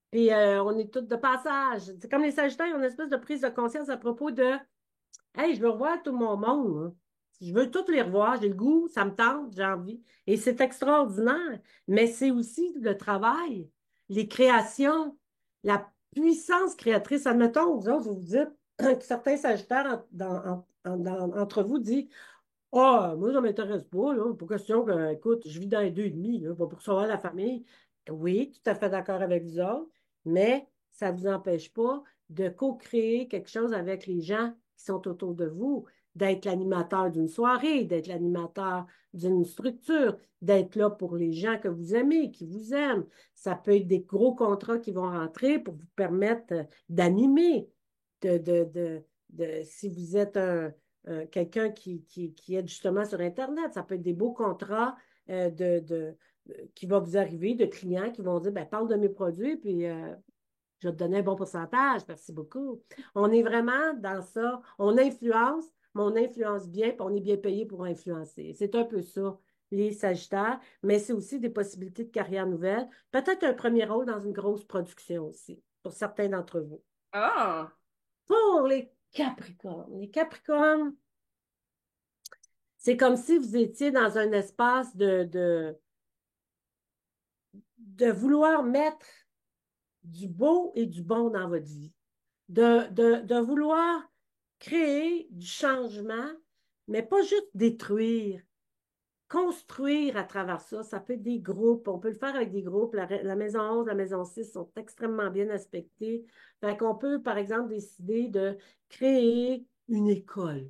Puis on est toutes de passage. C'est comme les Sagittaires, ils ont une espèce de prise de conscience à propos de Hey, je veux revoir tout mon monde, hein. Je veux toutes les revoir, j'ai le goût, ça me tente, j'ai envie. Et c'est extraordinaire. Mais c'est aussi le travail, les créations, la puissance créatrice. Admettons, vous autres, vous vous dites que certains Sagittaires entre vous disent ah, moi, ça ne m'intéresse pas, là, pour question que, écoute, je vis dans les deux et demi, là, pas pour sauver la famille. Oui, tout à fait d'accord avec vous autres, mais ça ne vous empêche pas de co-créer quelque chose avec les gens qui sont autour de vous, d'être l'animateur d'une soirée, d'être l'animateur d'une structure, d'être là pour les gens que vous aimez, qui vous aiment. Ça peut être des gros contrats qui vont rentrer pour vous permettre d'animer, si vous êtes quelqu'un qui est justement sur Internet. Ça peut être des beaux contrats qui vont vous arriver, de clients qui vont dire, ben, parle de mes produits, puis je vais te donner un bon pourcentage. Merci beaucoup. On est vraiment dans ça. On influence, mais on influence bien, puis on est bien payé pour influencer. C'est un peu ça, les Sagittaires, mais c'est aussi des possibilités de carrière nouvelle. Peut-être un premier rôle dans une grosse production aussi, pour certains d'entre vous. Ah! Pour les Capricornes, c'est comme si vous étiez dans un espace de vouloir mettre du beau et du bon dans votre vie, de vouloir créer du changement, mais pas juste détruire, construire à travers ça. Ça peut être des groupes, on peut le faire avec des groupes. La maison 11, la maison 6 sont extrêmement bien aspectés. Fait qu'on peut, par exemple, décider de créer une école.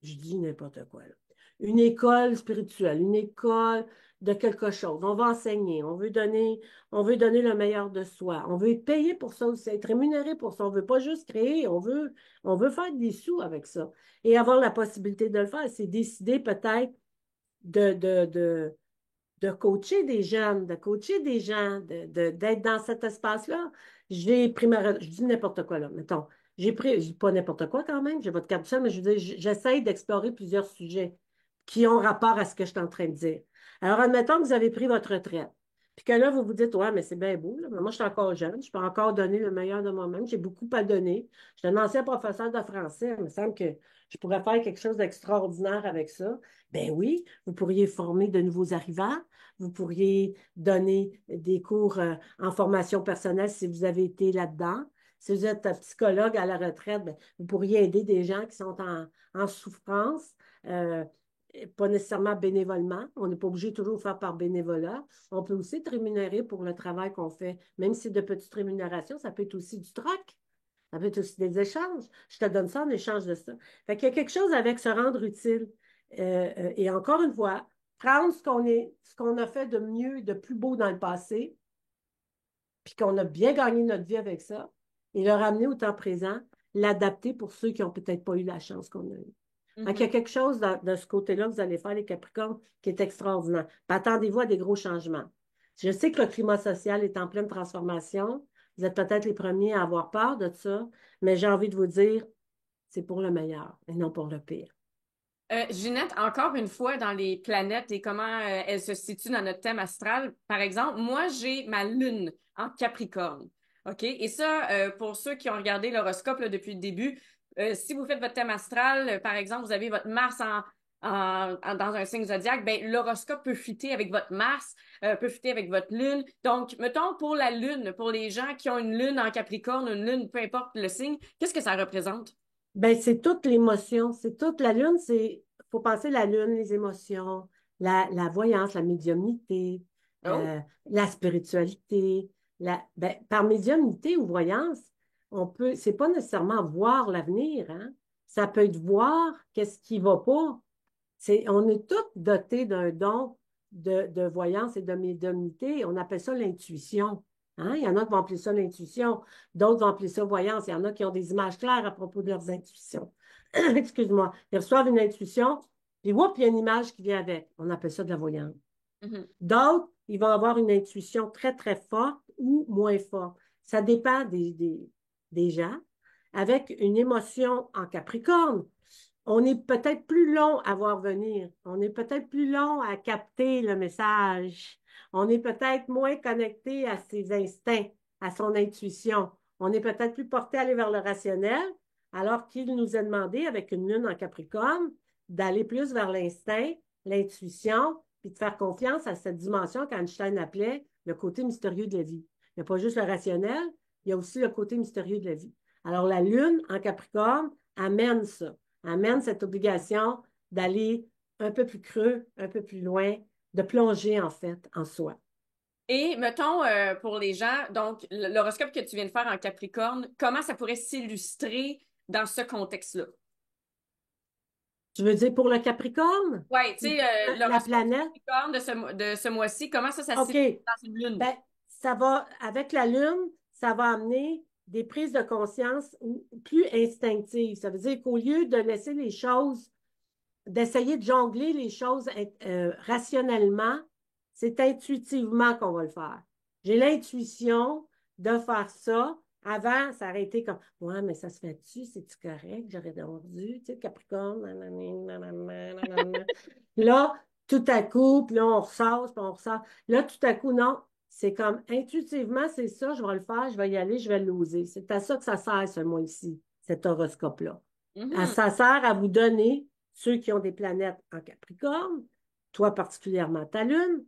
Je dis n'importe quoi, là. Une école spirituelle, une école de quelque chose. On va enseigner, on veut donner le meilleur de soi. On veut être payé pour ça aussi, être rémunéré pour ça. On ne veut pas juste créer, on veut faire des sous avec ça. Et avoir la possibilité de le faire, c'est décider peut-être de, de, de, de coacher des jeunes, de coacher des gens, d'être dans cet espace-là. J'ai pris je dis n'importe quoi là, mettons. J'ai pris, je dis pas n'importe quoi quand même, j'ai votre carte de seul, mais je veux dire, j'essaye d'explorer plusieurs sujets qui ont rapport à ce que je suis en train de dire. Alors, admettons que vous avez pris votre retraite, puis que là, vous vous dites, ouais, mais c'est bien beau, là, mais moi, je suis encore jeune, je peux encore donner le meilleur de moi-même, j'ai beaucoup à donner. Je suis un ancien professeur de français, il me semble que je pourrais faire quelque chose d'extraordinaire avec ça. Ben oui, vous pourriez former de nouveaux arrivants, vous pourriez donner des cours en formation personnelle si vous avez été là-dedans. Si vous êtes psychologue à la retraite, ben, vous pourriez aider des gens qui sont en souffrance, euh, pas nécessairement bénévolement. On n'est pas obligé toujours de faire par bénévolat. On peut aussi être rémunéré pour le travail qu'on fait. Même si c'est de petites rémunérations, ça peut être aussi du troc. Ça peut être aussi des échanges. Je te donne ça en échange de ça. Fait qu'il y a quelque chose avec se rendre utile. Et encore une fois, prendre ce qu'on a fait de mieux et de plus beau dans le passé, puis qu'on a bien gagné notre vie avec ça, et le ramener au temps présent, l'adapter pour ceux qui n'ont peut-être pas eu la chance qu'on a eue. Donc, il y a Mhm. quelque chose de ce côté-là que vous allez faire, les Capricornes, qui est extraordinaire. Puis attendez-vous à des gros changements. Je sais que le climat social est en pleine transformation. Vous êtes peut-être les premiers à avoir peur de ça, mais j'ai envie de vous dire, c'est pour le meilleur et non pour le pire. Ginette, encore une fois, dans les planètes et comment elles se situent dans notre thème astral, par exemple, moi, j'ai ma lune en Capricorne. OK? Et ça, pour ceux qui ont regardé l'horoscope là, depuis le début, si vous faites votre thème astral, par exemple, vous avez votre Mars dans un signe zodiaque, ben, l'horoscope peut fitter avec votre Mars, peut fitter avec votre lune. Donc, mettons, pour la lune, pour les gens qui ont une lune en Capricorne, une lune, peu importe le signe, qu'est-ce que ça représente? Ben, c'est toute l'émotion, c'est toute la lune, faut penser la lune, les émotions, la voyance, la médiumnité, Oh! la spiritualité. Par médiumnité ou voyance, c'est pas nécessairement voir l'avenir, hein. Ça peut être voir qu'est-ce qui va pas. On est tous dotés d'un don de voyance et de médiumnité. On appelle ça l'intuition. Hein? Il y en a qui vont appeler ça l'intuition, d'autres vont appeler ça voyance. Il y en a qui ont des images claires à propos de leurs intuitions. Excuse-moi. Ils reçoivent une intuition, puis whoop, il y a une image qui vient avec. On appelle ça de la voyance. Mhm. D'autres, ils vont avoir une intuition très, très forte ou moins forte. Ça dépend des gens. Avec une émotion en Capricorne, on est peut-être plus long à voir venir. On est peut-être plus long à capter le message. On est peut-être moins connecté à ses instincts, à son intuition. On est peut-être plus porté à aller vers le rationnel, alors qu'il nous est demandé, avec une lune en Capricorne, d'aller plus vers l'instinct, l'intuition, puis de faire confiance à cette dimension qu'Einstein appelait le côté mystérieux de la vie. Il n'y a pas juste le rationnel, il y a aussi le côté mystérieux de la vie. Alors, la Lune en Capricorne amène ça, amène cette obligation d'aller un peu plus creux, un peu plus loin, de plonger en fait en soi. Et mettons, pour les gens, donc l'horoscope que tu viens de faire en Capricorne, comment ça pourrait s'illustrer dans ce contexte-là? Tu veux dire pour le Capricorne? Ouais, tu sais, La l'horoscope du planète? Capricorne de ce mois-ci, comment ça OK. s'illustre dans une lune? Ben, ça va, avec la Lune, ça va amener des prises de conscience plus instinctives. Ça veut dire qu'au lieu de laisser les choses, d'essayer de jongler les choses rationnellement, c'est intuitivement qu'on va le faire. J'ai l'intuition de faire ça. Avant, ça aurait été comme, ouais, mais ça se fait-tu? C'est-tu correct? J'aurais donc dû, tu sais, Capricorne, nanana, nanana, nanana. Là, tout à coup, puis là, on ressort, puis on ressort. Là, tout à coup, non. C'est comme, intuitivement, c'est ça, je vais le faire, je vais y aller, je vais l'oser. C'est à ça que ça sert, ce mois-ci, cet horoscope-là. Mhm. Ça sert à vous donner, ceux qui ont des planètes en Capricorne, toi particulièrement ta Lune,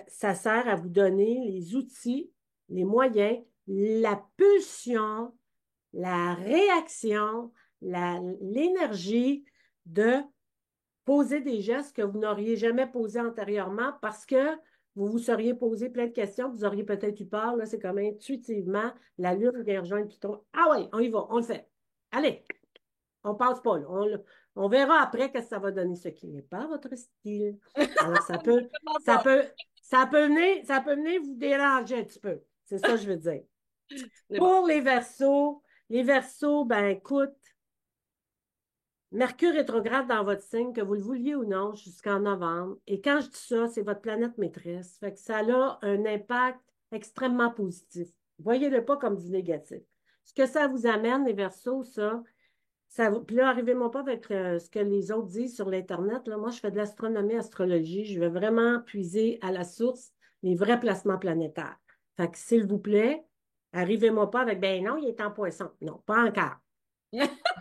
ça sert à vous donner les outils, les moyens, la pulsion, la réaction, l'énergie de poser des gestes que vous n'auriez jamais posés antérieurement parce que vous vous seriez posé plein de questions, vous auriez peut-être eu peur. Là, c'est comme intuitivement, la Lune vient rejoindre Pluton. Ah oui, on y va, on le fait. Allez, on passe pas là. On verra après qu'est-ce que ça va donner, ce qui n'est pas votre style. Alors, Vraiment ça pas. peut, ça peut venir vous déranger un petit peu. C'est ça que je veux dire. C'est bon. Pour les Verseaux, ben écoute, Mercure rétrograde dans votre signe, que vous le vouliez ou non, jusqu'en novembre. Et quand je dis ça, c'est votre planète maîtresse. Fait que ça a un impact extrêmement positif. Voyez-le pas comme du négatif. Ce que ça vous amène, les Verseaux, puis là, arrivez-moi pas avec ce que les autres disent sur l'Internet. Là. Moi, je fais de l'astronomie, astrologie. Je vais vraiment puiser à la source les vrais placements planétaires. Fait que, s'il vous plaît, arrivez-moi pas avec, ben non, il est en poisson. Non, pas encore.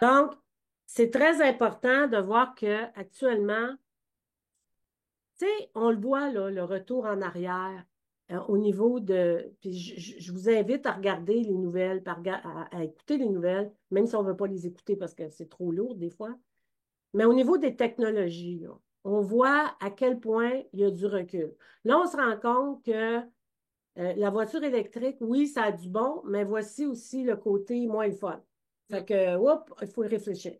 Donc, c'est très important de voir que actuellement, tu sais, on le voit, là, le retour en arrière au niveau de. Puis je vous invite à regarder les nouvelles, à écouter les nouvelles, même si on ne veut pas les écouter parce que c'est trop lourd des fois. Mais au niveau des technologies, là, on voit à quel point il y a du recul. Là, on se rend compte que la voiture électrique, oui, ça a du bon, mais voici aussi le côté moins le fun. Fait que, oups, il faut y réfléchir.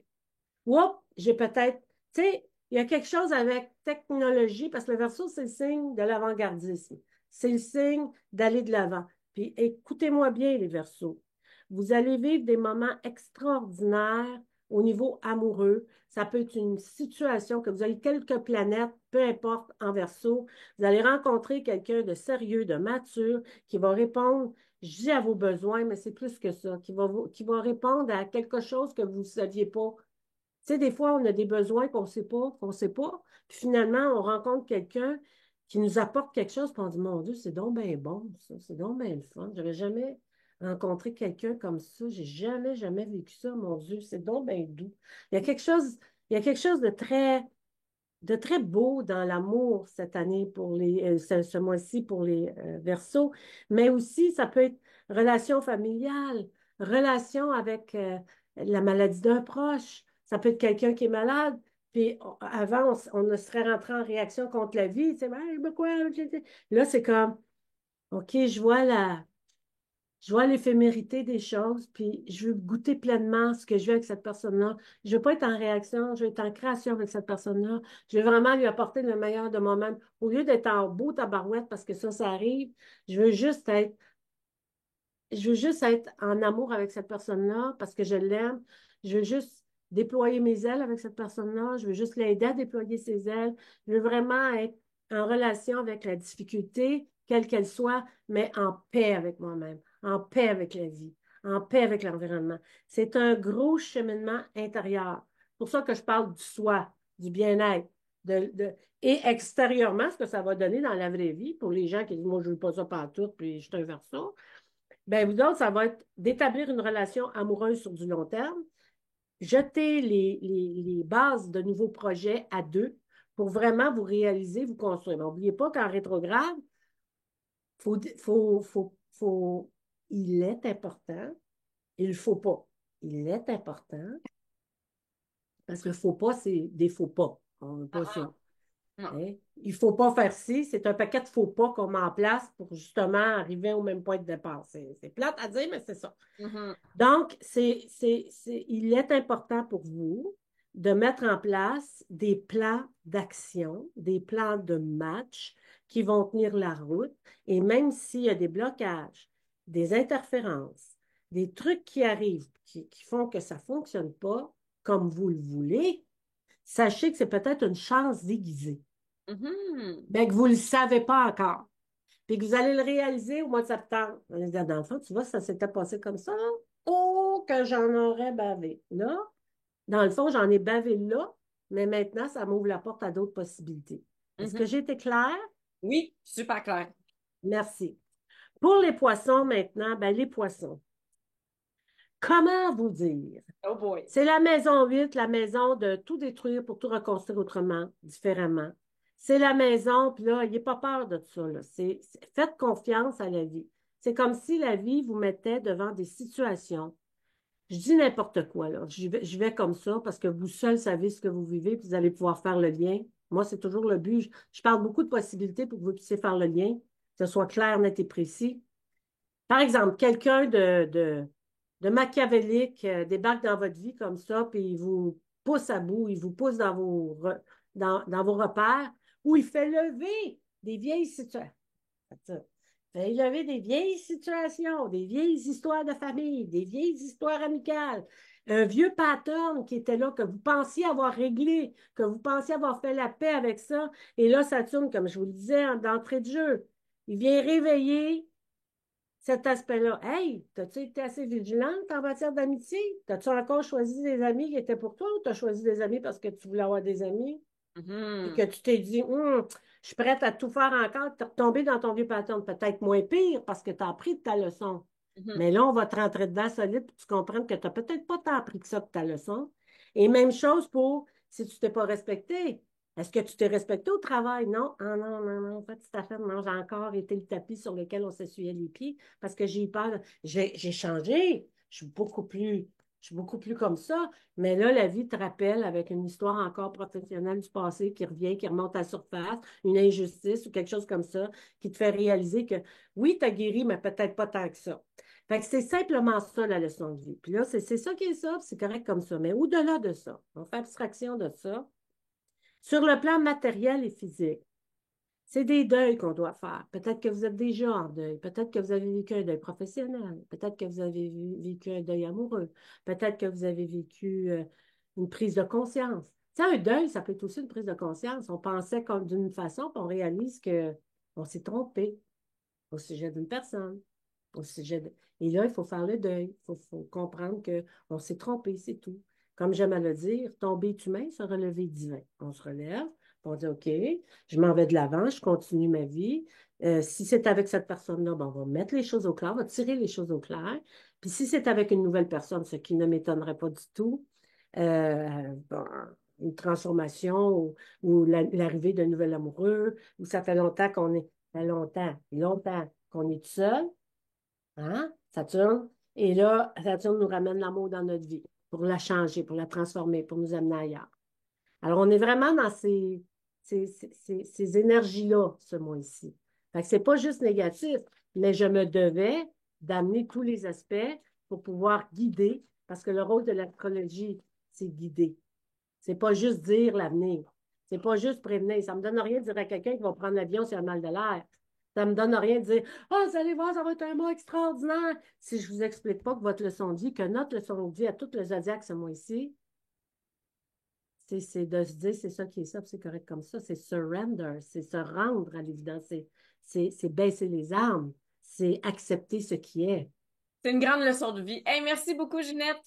Oups, j'ai peut-être, tu sais, il y a quelque chose avec technologie, parce que le verso, c'est le signe de l'avant-gardisme. C'est le signe d'aller de l'avant. Puis écoutez-moi bien, les versos. Vous allez vivre des moments extraordinaires au niveau amoureux. Ça peut être une situation que vous avez quelques planètes, peu importe, en verso. Vous allez rencontrer quelqu'un de sérieux, de mature, qui va répondre, je dis à vos besoins, mais c'est plus que ça, qui va répondre à quelque chose que vous ne saviez pas. Tu sais, des fois, on a des besoins qu'on sait pas. Puis finalement, on rencontre quelqu'un qui nous apporte quelque chose, puis on dit, mon Dieu, c'est donc bien bon, ça. C'est donc bien le fun. J'avais jamais rencontré quelqu'un comme ça. J'ai jamais, jamais vécu ça, mon Dieu. C'est donc bien doux. Il y a quelque chose, il y a quelque chose de très beau dans l'amour cette année pour ce mois-ci pour les Verseaux. Mais aussi, ça peut être relation familiale, relation avec la maladie d'un proche. Ça peut être quelqu'un qui est malade. Puis avant, on serait rentré en réaction contre la vie. Tu sais, hey, ben quoi? Là, c'est comme, OK, je vois l'éphémérité des choses, puis je veux goûter pleinement ce que je veux avec cette personne-là. Je veux pas être en réaction, je veux être en création avec cette personne-là. Je veux vraiment lui apporter le meilleur de moi-même. Au lieu d'être en beau tabarouette, parce que ça arrive, je veux juste être, je veux juste être en amour avec cette personne-là parce que je l'aime. Je veux juste déployer mes ailes avec cette personne-là. Je veux juste l'aider à déployer ses ailes. Je veux vraiment être en relation avec la difficulté, quelle qu'elle soit, mais en paix avec moi-même, en paix avec la vie, en paix avec l'environnement. C'est un gros cheminement intérieur. C'est pour ça que je parle du soi, du bien-être. Et extérieurement, ce que ça va donner dans la vraie vie, pour les gens qui disent, moi, je ne veux pas ça partout, puis je suis un verso, ben, vous autres, ça va être d'établir une relation amoureuse sur du long terme, jeter les bases de nouveaux projets à deux pour vraiment vous réaliser, vous construire. N'oubliez pas qu'en rétrograde, il est important, il ne faut pas. Il est important, parce que faut pas, c'est des faux pas. On veut pas ça. Non. Hein? Il ne faut pas faire ci, c'est un paquet de faux pas qu'on met en place pour justement arriver au même point de départ. C'est plate à dire, mais c'est ça. Mhm. Donc, il est important pour vous de mettre en place des plans d'action, des plans de match qui vont tenir la route. Et même s'il y a des blocages, des interférences, des trucs qui arrivent, qui font que ça ne fonctionne pas comme vous le voulez, sachez que c'est peut-être une chance déguisée, Mhm. mais que vous ne le savez pas encore. Puis que vous allez le réaliser au mois de septembre. On va dire, dans le fond, tu vois, ça s'était passé comme ça. Oh, que j'en aurais bavé. Là, dans le fond, j'en ai bavé là, mais maintenant, ça m'ouvre la porte à d'autres possibilités. Est-ce que Mhm. j'ai été claire? Oui, super clair. Merci. Pour les poissons maintenant, ben les poissons. Comment vous dire? Oh boy. C'est la maison 8, la maison de tout détruire pour tout reconstruire autrement, différemment. C'est la maison, puis là, n'ayez pas peur de ça. Là. Faites confiance à la vie. C'est comme si la vie vous mettait devant des situations. Je dis n'importe quoi, là. Je vais comme ça parce que vous seul savez ce que vous vivez, puis vous allez pouvoir faire le lien. Moi, c'est toujours le but. Je parle beaucoup de possibilités pour que vous puissiez faire le lien, que ce soit clair, net et précis. Par exemple, quelqu'un de machiavélique débarque dans votre vie comme ça, puis il vous pousse à bout, il vous pousse dans vos repères, ou il fait lever des vieilles situations. Il fait lever des vieilles situations, des vieilles histoires de famille, des vieilles histoires amicales, un vieux pattern qui était là, que vous pensiez avoir réglé, que vous pensiez avoir fait la paix avec ça, et là, Saturne, comme je vous le disais d'entrée de jeu, il vient réveiller cet aspect-là. Hey, t'as-tu été assez vigilante en matière d'amitié? T'as-tu encore choisi des amis qui étaient pour toi ou t'as choisi des amis parce que tu voulais avoir des amis? Puis que Mhm. tu t'es dit, je suis prête à tout faire encore, t'es retombé dans ton vieux pattern, peut-être moins pire parce que tu as appris de ta leçon. Mhm. Mais là, on va te rentrer dedans solide pour que tu comprennes que tu n'as peut-être pas tant appris que ça de ta leçon. Et même chose pour si tu t'es pas respecté. Est-ce que tu t'es respecté au travail? Non. Ah non, non, non. En fait, cette affaire, non, j'ai encore été le tapis sur lequel on s'essuyait les pieds parce que j'ai eu peur. J'ai changé. Je suis beaucoup plus comme ça. Mais là, la vie te rappelle avec une histoire encore professionnelle du passé qui revient, qui remonte à la surface, une injustice ou quelque chose comme ça, qui te fait réaliser que oui, tu as guéri, mais peut-être pas tant que ça. Fait que c'est simplement ça, la leçon de vie. Puis là, c'est ça qui est ça, puis c'est correct comme ça. Mais au-delà de ça, on fait abstraction de ça. Sur le plan matériel et physique, c'est des deuils qu'on doit faire. Peut-être que vous êtes déjà en deuil. Peut-être que vous avez vécu un deuil professionnel. Peut-être que vous avez vécu un deuil amoureux. Peut-être que vous avez vécu une prise de conscience. Tu sais, un deuil, ça peut être aussi une prise de conscience. On pensait comme d'une façon, puis on réalise que on s'est trompé au sujet d'une personne. Au sujet de... Et là, il faut faire le deuil. Il faut comprendre qu'on s'est trompé, c'est tout. Comme j'aime à le dire, tomber est humain, se relever est divin. On se relève, on dit OK, je m'en vais de l'avant, je continue ma vie. Si c'est avec cette personne-là, ben, on va mettre les choses au clair, on va tirer les choses au clair. Puis si c'est avec une nouvelle personne, ce qui ne m'étonnerait pas du tout, bon, une transformation ou l'arrivée d'un nouvel amoureux, ou ça fait longtemps qu'on est, ça fait longtemps qu'on est tout seul, hein, Saturne. Et là, Saturne nous ramène l'amour dans notre vie pour la changer, pour la transformer, pour nous amener ailleurs. Alors, on est vraiment dans ces énergies-là, ce mois-ci. Fait que c'est pas juste négatif, mais je me devais d'amener tous les aspects pour pouvoir guider, parce que le rôle de l'astrologie, c'est guider. C'est pas juste dire l'avenir. C'est pas juste prévenir. Ça me donne rien de dire à quelqu'un qui va prendre l'avion s'il a mal de l'air. Ça me donne rien de dire vous allez voir, ça va être un mois extraordinaire. Si je vous explique pas que votre leçon de vie, que notre leçon de vie à tout le zodiaque ce mois-ci, c'est de se dire c'est ça qui est ça, c'est correct comme ça. C'est surrender, c'est se rendre à l'évidence, c'est baisser les armes, c'est accepter ce qui est. C'est une grande leçon de vie. Hey, merci beaucoup, Ginette.